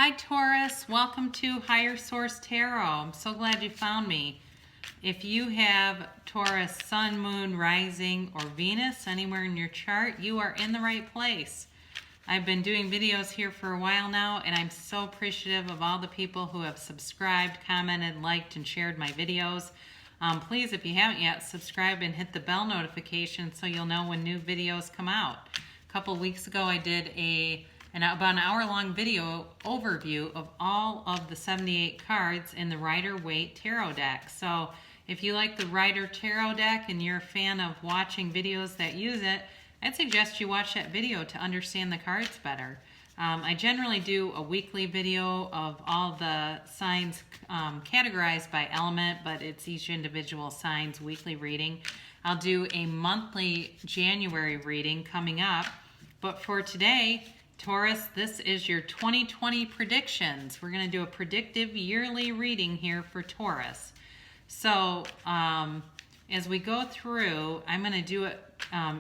Hi Taurus, welcome to Higher Source Tarot. I'm so glad you found me. If you have Taurus, Sun, Moon, Rising, or Venus anywhere in your chart, you are in the right place. I've been doing videos here for a while now, and I'm so appreciative of all the people who have subscribed, commented, liked, and shared my videos. Please, if you haven't yet, subscribe and hit the bell notification so you'll know when new videos come out. A couple weeks ago, I did about an hour-long video overview of all of the 78 cards in the Rider-Waite Tarot deck. So if you like the Rider Tarot deck and you're a fan of watching videos that use it, I'd suggest you watch that video to understand the cards better. I generally do a weekly video of all the signs categorized by element, but it's each individual sign's weekly reading. I'll do a monthly January reading coming up, but for today, Taurus, this is your 2020 predictions. We're going to do a predictive yearly reading here for Taurus. So as we go through, I'm going to do it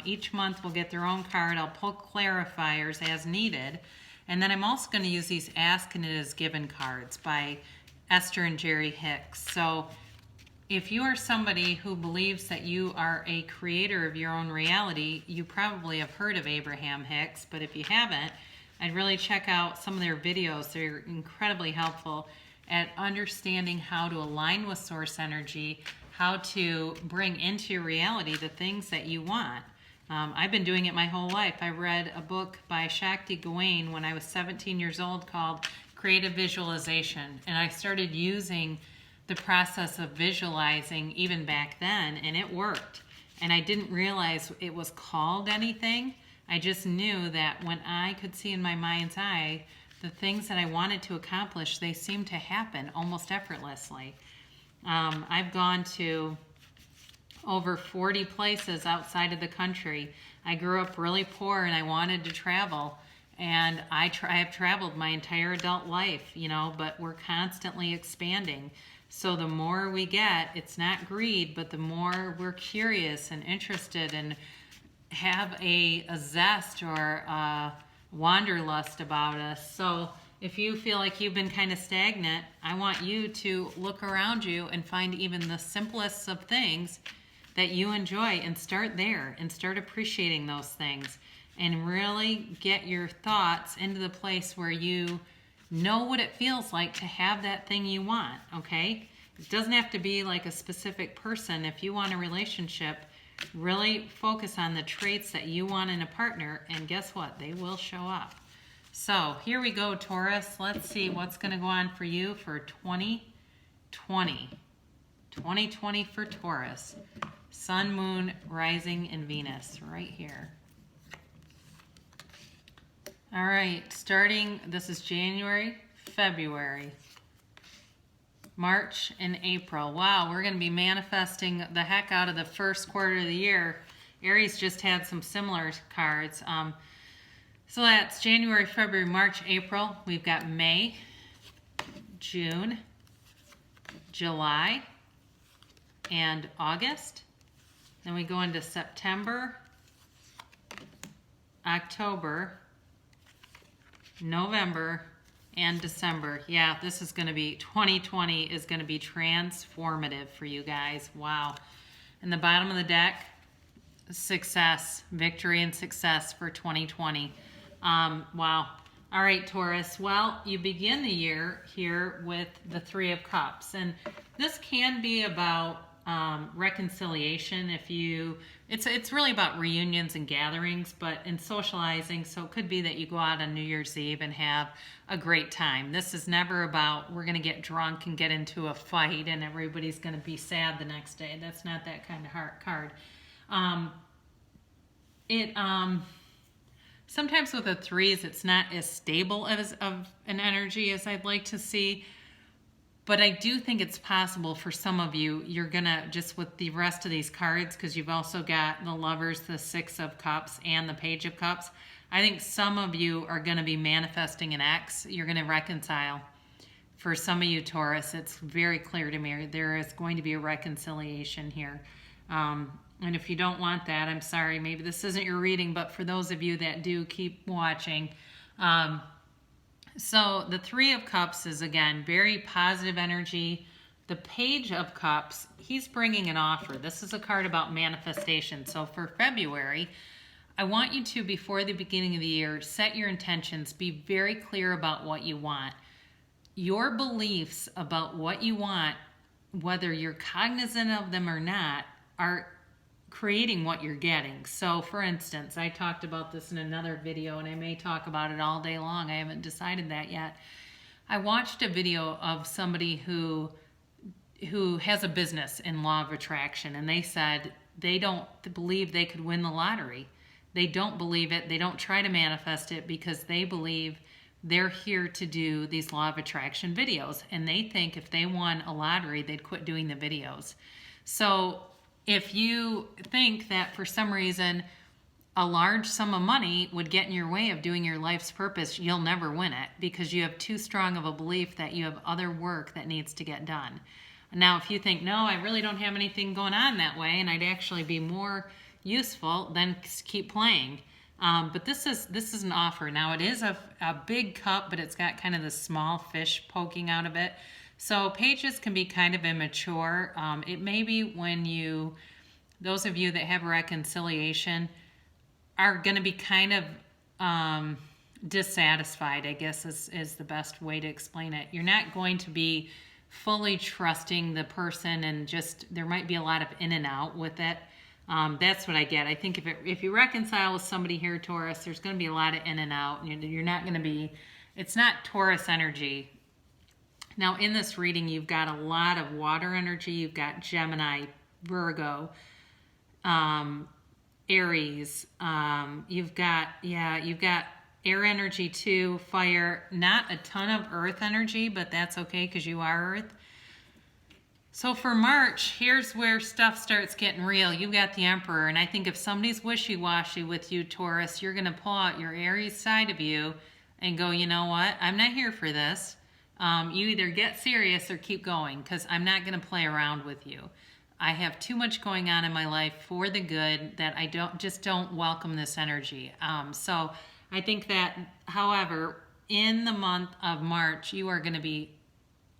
each month. We'll get their own card. I'll pull clarifiers as needed. And then I'm also going to use these Ask and It Is Given cards by Esther and Jerry Hicks. So if you are somebody who believes that you are a creator of your own reality, you probably have heard of Abraham Hicks, but if you haven't, I'd really check out some of their videos. They're incredibly helpful at understanding how to align with source energy, how to bring into your reality the things that you want. I've been doing it my whole life. I read a book by Shakti Gawain when I was 17 years old called Creative Visualization, and I started using the process of visualizing even back then, and it worked. And I didn't realize it was called anything. I just knew that when I could see in my mind's eye the things that I wanted to accomplish, they seemed to happen almost effortlessly. I've gone to over 40 places outside of the country. I grew up really poor and I wanted to travel. And I have traveled my entire adult life, but we're constantly expanding. So the more we get, it's not greed, but the more we're curious and interested and have a zest or a wanderlust about us. So if you feel like you've been kind of stagnant, I want you to look around you and find even the simplest of things that you enjoy and start there and start appreciating those things and really get your thoughts into the place where you know what it feels like to have that thing you want, okay? It doesn't have to be like a specific person. If you want a relationship, really focus on the traits that you want in a partner, and guess what? They will show up. So here we go, Taurus. Let's see what's going to go on for you for 2020. 2020 for Taurus. Sun, Moon, Rising, and Venus right here. All right, starting, this is January, February, March, and April. Wow, we're going to be manifesting the heck out of the first quarter of the year. Aries just had some similar cards. So that's January, February, March, April. We've got May, June, July, and August. Then we go into September, October, November, and December. Yeah, this is going to be, 2020 is going to be transformative for you guys. Wow. In the bottom of the deck, success, victory and success for 2020. Wow. All right, Taurus. Well, you begin the year here with the Three of Cups, and this can be about reconciliation. It's really about reunions and gatherings, but in socializing. So it could be that you go out on New Year's Eve and have a great time. This is never about we're going to get drunk and get into a fight and everybody's going to be sad the next day. That's not that kind of card. Sometimes with the threes, it's not as stable as of an energy as I'd like to see. But I do think it's possible for some of you, you're going to, just with the rest of these cards, because you've also got the Lovers, the Six of Cups, and the Page of Cups. I think some of you are going to be manifesting an ex. You're going to reconcile. For some of you, Taurus, it's very clear to me there is going to be a reconciliation here. And if you don't want that, I'm sorry, maybe this isn't your reading, but for those of you that do, keep watching. So the Three of Cups is, again, very positive energy. The Page of Cups, he's bringing an offer. This is a card about manifestation. So for February, I want you to, before the beginning of the year, set your intentions. Be very clear about what you want. Your beliefs about what you want, whether you're cognizant of them or not, are creating what you're getting. So for instance, I talked about this in another video, and I may talk about it all day long. I haven't decided that yet. I watched a video of somebody who has a business in law of attraction, and they said they don't believe they could win the lottery. They don't believe it. They don't try to manifest it because they believe they're here to do these law of attraction videos, and they think if they won a lottery, they'd quit doing the videos. So if you think that for some reason a large sum of money would get in your way of doing your life's purpose, you'll never win it because you have too strong of a belief that you have other work that needs to get done. Now, if you think, no, I really don't have anything going on that way and I'd actually be more useful, then keep playing. But this is an offer. Now, it is a big cup, but it's got kind of the small fish poking out of it. So pages can be kind of immature. It may be when those of you that have a reconciliation are going to be kind of dissatisfied, I guess is the best way to explain it. You're not going to be fully trusting the person, and just there might be a lot of in and out with it. That's what I get. I think if you reconcile with somebody here, Taurus, there's going to be a lot of in and out. You're not going to be, it's not Taurus energy. Now, in this reading, you've got a lot of water energy. You've got Gemini, Virgo, Aries. You've got air energy too, fire. Not a ton of earth energy, but that's okay because you are earth. So for March, here's where stuff starts getting real. You've got the Emperor, and I think if somebody's wishy-washy with you, Taurus, you're going to pull out your Aries side of you and go, you know what? I'm not here for this. You either get serious or keep going because I'm not going to play around with you. I have too much going on in my life for the good that I don't welcome this energy. So I think that, however, in the month of March, you are going to be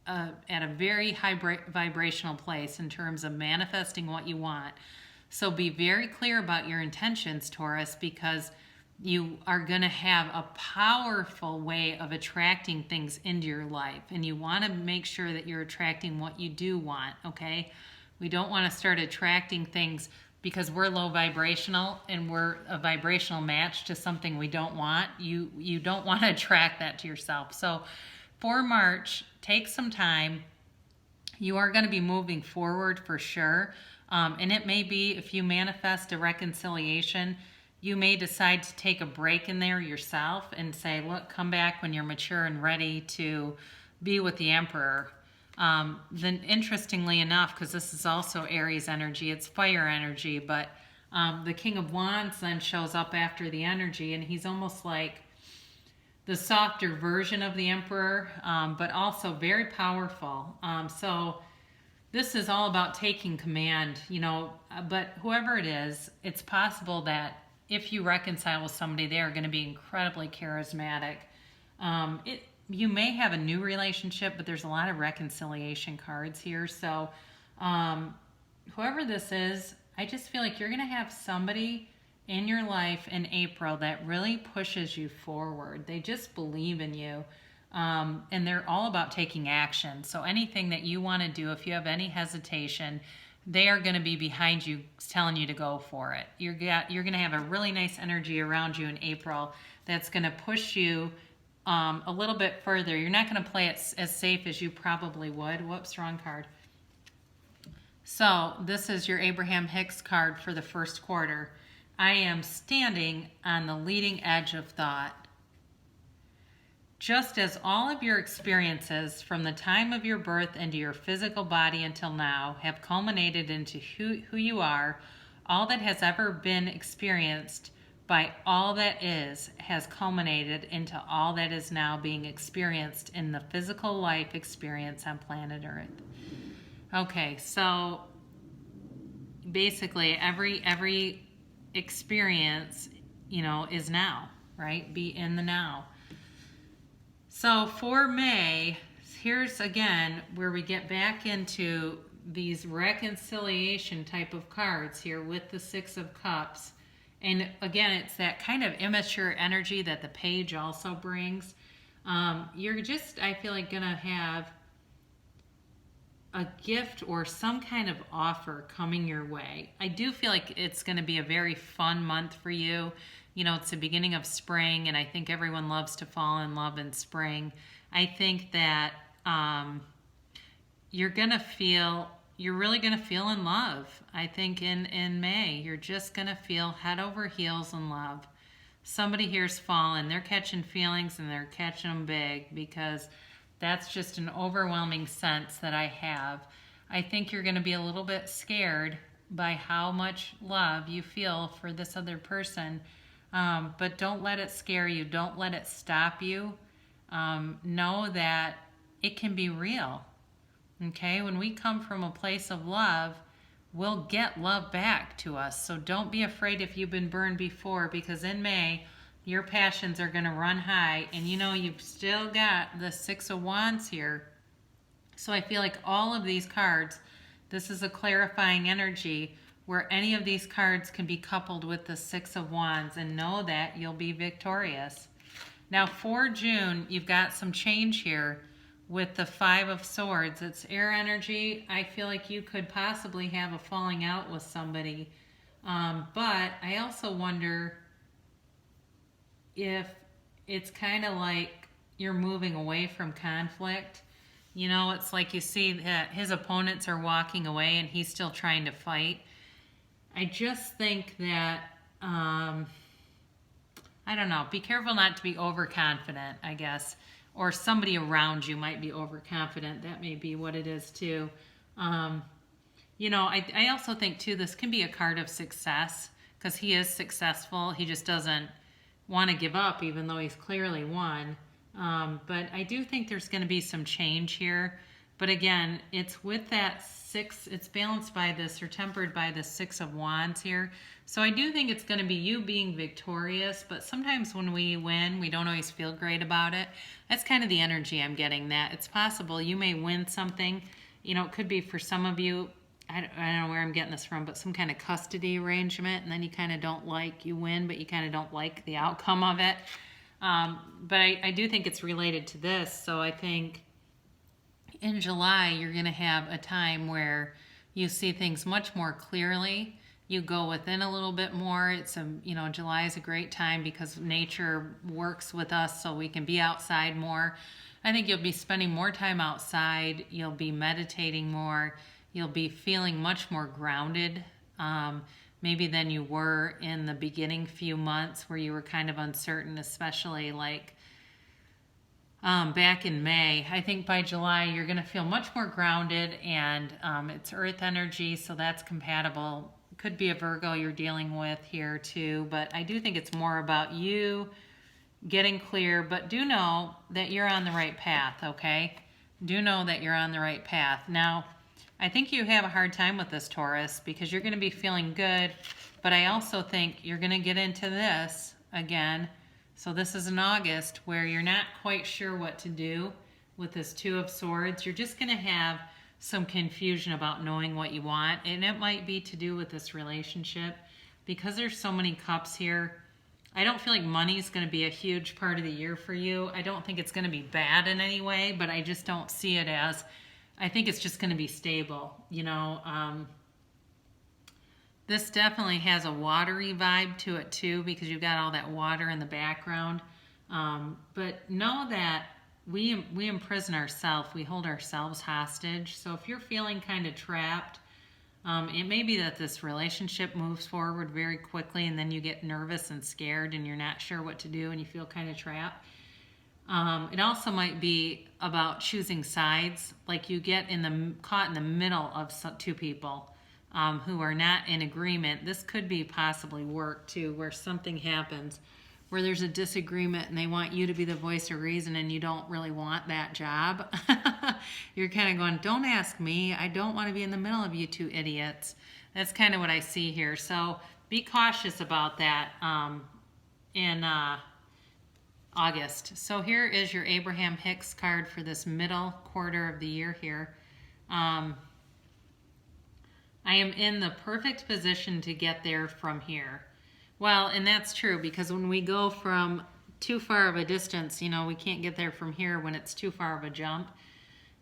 at a very high vibrational place in terms of manifesting what you want. So be very clear about your intentions, Taurus, because you are going to have a powerful way of attracting things into your life. And you want to make sure that you're attracting what you do want, okay? We don't want to start attracting things because we're low vibrational and we're a vibrational match to something we don't want. You don't want to attract that to yourself. So for March, take some time. You are going to be moving forward for sure. And it may be if you manifest a reconciliation, you may decide to take a break in there yourself and say, look, come back when you're mature and ready to be with the Emperor. Then interestingly enough, because this is also Aries energy, it's fire energy, but the King of Wands then shows up after the energy, and he's almost like the softer version of the Emperor, but also very powerful. So this is all about taking command, but whoever it is, it's possible that if you reconcile with somebody, they are going to be incredibly charismatic. You may have a new relationship, but there's a lot of reconciliation cards here. So whoever this is, I just feel like you're going to have somebody in your life in April that really pushes you forward. They just believe in you. And they're all about taking action. So anything that you want to do, if you have any hesitation, they are going to be behind you telling you to go for it. You're going to have a really nice energy around you in April that's going to push you a little bit further. You're not going to play it as safe as you probably would. Whoops, wrong card. So this is your Abraham Hicks card for the first quarter. I am standing on the leading edge of thought. Just as all of your experiences from the time of your birth into your physical body until now have culminated into who you are, all that has ever been experienced by all that is has culminated into all that is now being experienced in the physical life experience on planet Earth. Okay, so basically every experience, is now, right? Be in the now. So for May, here's again where we get back into these reconciliation type of cards here with the Six of Cups. And again, it's that kind of immature energy that the page also brings. You're just, I feel like, going to have a gift or some kind of offer coming your way. I do feel like it's going to be a very fun month for you. You know, it's the beginning of spring, and I think everyone loves to fall in love in spring. I think that you're really going to feel in love. I think in May, you're just going to feel head over heels in love. Somebody here's fallen. They're catching feelings, and they're catching them big, because that's just an overwhelming sense that I have. I think you're going to be a little bit scared by how much love you feel for this other person. But don't let it scare you. Don't let it stop you. Know that it can be real. Okay? When we come from a place of love, we'll get love back to us. So don't be afraid if you've been burned before, because in May, your passions are going to run high, and you know you've still got the Six of Wands here. So I feel like all of these cards, this is a clarifying energy where any of these cards can be coupled with the Six of Wands, and know that you'll be victorious. Now for June, you've got some change here with the Five of Swords. It's air energy. I feel like you could possibly have a falling out with somebody. But I also wonder if it's kind of like you're moving away from conflict. You know, it's like you see that his opponents are walking away and he's still trying to fight. I just think that, I don't know, be careful not to be overconfident, I guess. Or somebody around you might be overconfident. That may be what it is too. You know, I also think too, this can be a card of success, because he is successful. He just doesn't want to give up, even though he's clearly won. But I do think there's going to be some change here. But again, it's with that six, it's balanced by this, or tempered by the Six of Wands here. So I do think it's going to be you being victorious, but sometimes when we win, we don't always feel great about it. That's kind of the energy I'm getting, that it's possible you may win something. You know, it could be for some of you, I don't know where I'm getting this from, but some kind of custody arrangement, and then you kind of don't like, you win, but you kind of don't like the outcome of it. But I do think it's related to this. So I think in July, you're going to have a time where you see things much more clearly. You go within a little bit more. July is a great time because nature works with us, so we can be outside more. I think you'll be spending more time outside. You'll be meditating more. You'll be feeling much more grounded, maybe than you were in the beginning few months where you were kind of uncertain, especially like back in May. I think by July, you're going to feel much more grounded, and it's earth energy, so that's compatible. Could be a Virgo you're dealing with here too, but I do think it's more about you getting clear, but do know that you're on the right path, okay? Do know that you're on the right path. Now, I think you have a hard time with this, Taurus, because you're going to be feeling good, but I also think you're going to get into this again. So this is in August, where you're not quite sure what to do with this Two of Swords. You're just going to have some confusion about knowing what you want, and it might be to do with this relationship. Because there's so many cups here, I don't feel like money is going to be a huge part of the year for you. I don't think it's going to be bad in any way, but I just don't see it as, I think it's just going to be stable. You know, this definitely has a watery vibe to it too, because you've got all that water in the background. But know that we imprison ourselves. We hold ourselves hostage. So if you're feeling kind of trapped, it may be that this relationship moves forward very quickly, and then you get nervous and scared and you're not sure what to do and you feel kind of trapped. It also might be about choosing sides, like you get caught in the middle of two people who are not in agreement. This could be possibly work too, where something happens where there's a disagreement and they want you to be the voice of reason, and you don't really want that job. You're kind of going, don't ask me. I don't want to be in the middle of you two idiots. That's kind of what I see here. So be cautious about that. August. So here is your Abraham Hicks card for this middle quarter of the year here. I am in the perfect position to get there from here. Well, and that's true, because when we go from too far of a distance, we can't get there from here when it's too far of a jump.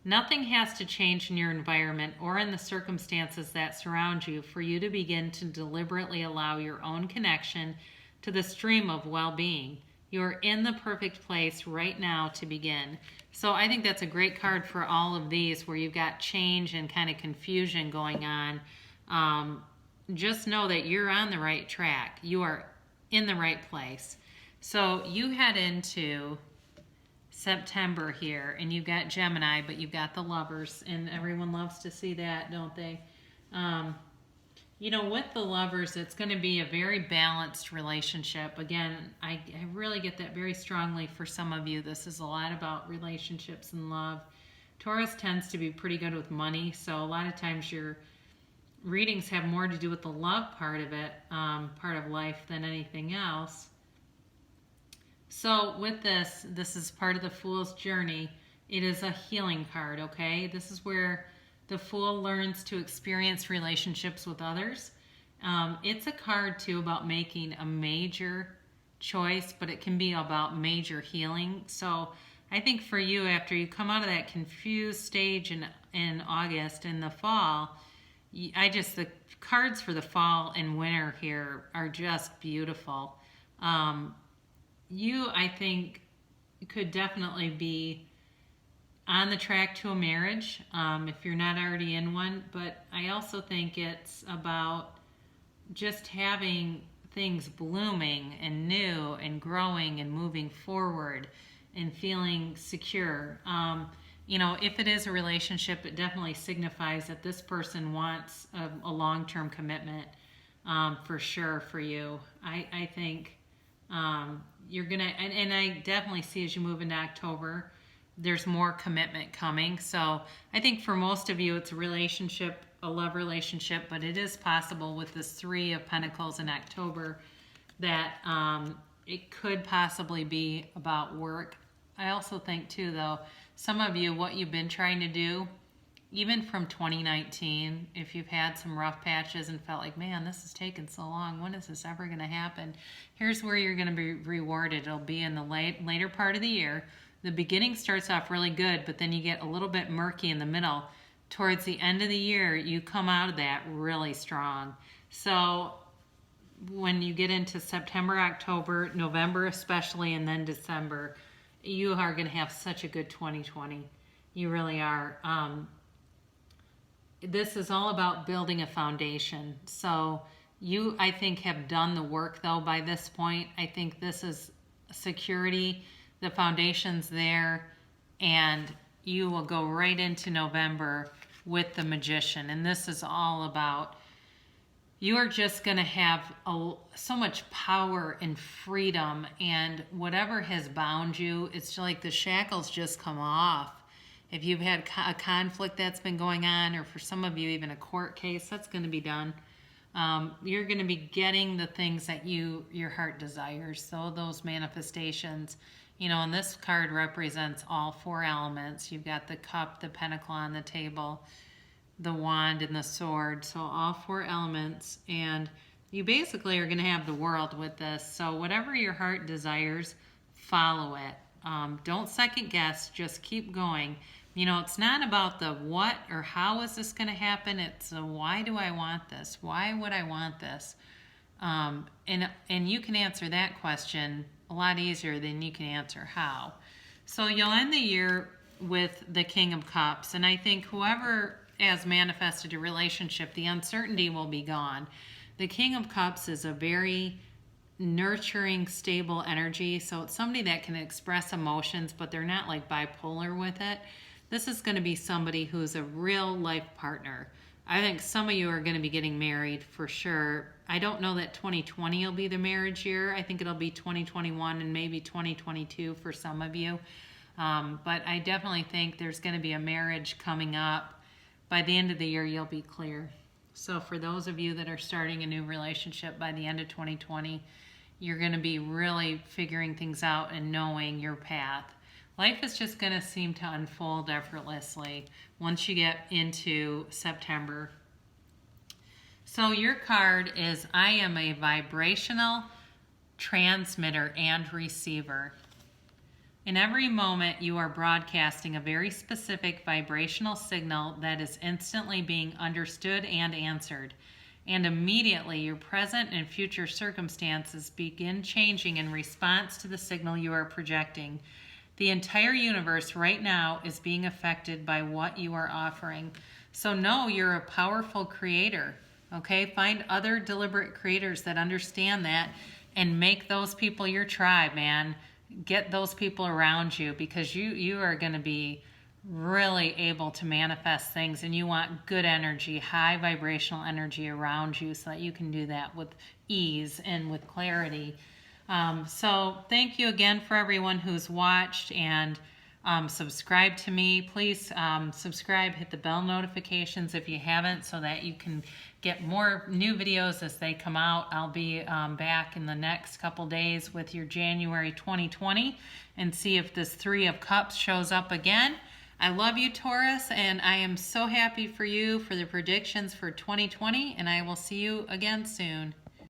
Nothing has to change in your environment or in the circumstances that surround you for you to begin to deliberately allow your own connection to the stream of well-being. You're in the perfect place right now to begin. So I think that's a great card for all of these where you've got change and kind of confusion going on. Just know that you're on the right track. You are in the right place. So you head into September here, and you've got Gemini, but you've got the Lovers, and everyone loves to see that, don't they? With the Lovers, it's going to be a very balanced relationship. Again, I really get that very strongly for some of you. This is a lot about relationships and love. Taurus tends to be pretty good with money, so a lot of times your readings have more to do with the love part of it, part of life, than anything else. So with this is part of the Fool's journey. It is a healing card, okay? This is where the Fool learns to experience relationships with others. It's a card, too, about making a major choice, but it can be about major healing. So I think for you, after you come out of that confused stage in August, in the fall, the cards for the fall and winter here are just beautiful. You, I think, could definitely be on the track to a marriage if you're not already in one. But I also think it's about just having things blooming and new and growing and moving forward and feeling secure. If it is a relationship, it definitely signifies that this person wants a long-term commitment for sure for you. I think you're gonna, and I definitely see as you move into October, there's more commitment coming. So I think for most of you, it's a relationship, a love relationship, but it is possible with this Three of Pentacles in October that it could possibly be about work. I also think too, though, some of you, what you've been trying to do, even from 2019, if you've had some rough patches and felt like, man, this is taking so long, when is this ever going to happen? Here's where you're going to be rewarded. It'll be in the later part of the year. The beginning starts off really good, but then you get a little bit murky in the middle. Towards the end of the year, you come out of that really strong. So when you get into September, October, November especially, and then December, you are going to have such a good 2020. You really are. This is all about building a foundation. So you, I think, have done the work, though, by this point. I think this is security. The foundation's there, and you will go right into November with the Magician. And this is all about, you are just going to have so much power and freedom, and whatever has bound you, it's like the shackles just come off. If you've had a conflict that's been going on, or for some of you, even a court case, that's going to be done. You're going to be getting the things that your heart desires. So those manifestations, and this card represents all four elements. You've got the cup, the pentacle on the table, the wand, and the sword. So all four elements, and you basically are going to have the world with this. So whatever your heart desires, follow it. Don't second guess, just keep going. It's not about the what or how is this going to happen. It's a why do I want this? Why would I want this? And you can answer that question a lot easier than you can answer how. So you'll end the year with the King of Cups. And I think whoever has manifested a relationship, the uncertainty will be gone. The King of Cups is a very nurturing, stable energy. So it's somebody that can express emotions, but they're not like bipolar with it. This is going to be somebody who's a real life partner. I think some of you are going to be getting married for sure. I don't know that 2020 will be the marriage year. I think it'll be 2021 and maybe 2022 for some of you. But I definitely think there's going to be a marriage coming up. By the end of the year, you'll be clear. So for those of you that are starting a new relationship by the end of 2020, you're going to be really figuring things out and knowing your path. Life is just going to seem to unfold effortlessly once you get into September. So your card is, I am a vibrational transmitter and receiver. In every moment, you are broadcasting a very specific vibrational signal that is instantly being understood and answered. And immediately, your present and future circumstances begin changing in response to the signal you are projecting. The entire universe right now is being affected by what you are offering. So know you're a powerful creator, okay? Find other deliberate creators that understand that and make those people your tribe, man. Get those people around you, because you are going to be really able to manifest things, and you want good energy, high vibrational energy around you so that you can do that with ease and with clarity. So thank you again for everyone who's watched and subscribed to me. Please subscribe, hit the bell notifications if you haven't, so that you can get more new videos as they come out. I'll be back in the next couple days with your January 2020 and see if this 3 of Cups shows up again. I love you, Taurus, and I am so happy for you for the predictions for 2020, and I will see you again soon.